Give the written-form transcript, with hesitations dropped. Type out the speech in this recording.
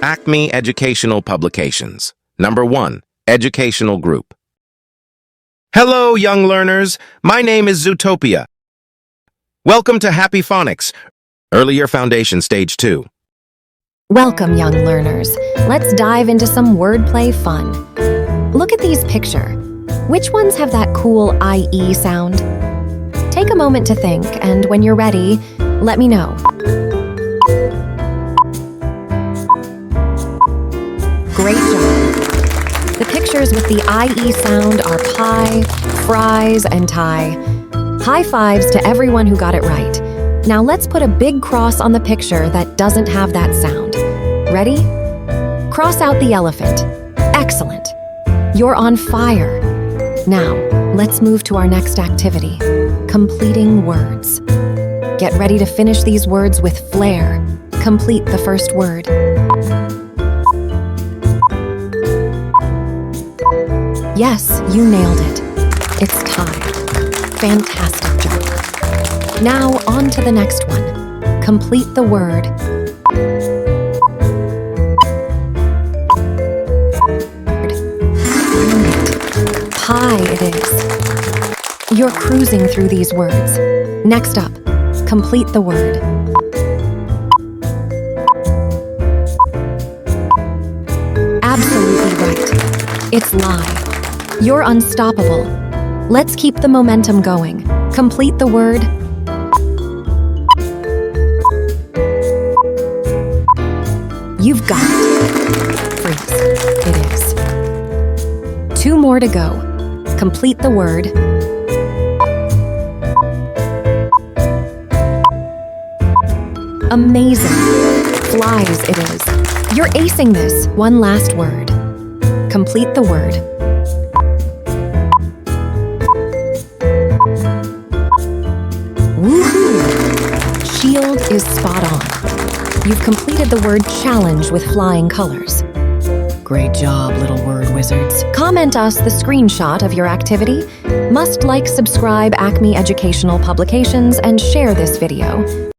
Acme Educational Publications. Number 1. Educational Group. Hello, young learners. My name is Zootopia. Welcome to Happy Phonics, Early Year Foundation Stage 2. Welcome, young learners. Let's dive into some wordplay fun. Look at these pictures. Which ones have that cool IE sound? Take a moment to think, and when you're ready, let me know. Great job. The pictures with the IE sound are pie, fries, and tie. High fives to everyone who got it right. Now let's put a big cross on the picture that doesn't have that sound. Ready? Cross out the elephant. Excellent. You're on fire. Now, let's move to our next activity, completing words. Get ready to finish these words with flair. Complete the first word. Yes, you nailed it. It's tie. Fantastic job. Now, on to the next one. Complete the word. Pie it is. You're cruising through these words. Next up, complete the word. Absolutely right. It's lie. You're unstoppable. Let's keep the momentum going. Complete the word. You've got it. Freeze. It is. 2 more to go. Complete the word. Amazing. Flies it is. You're acing this. One last word. Complete the word. Woohoo! Shield is spot on. You've completed the word challenge with flying colors. Great job, little word wizards. Comment us the screenshot of your activity. Must like, subscribe Acme Educational Publications, and share this video.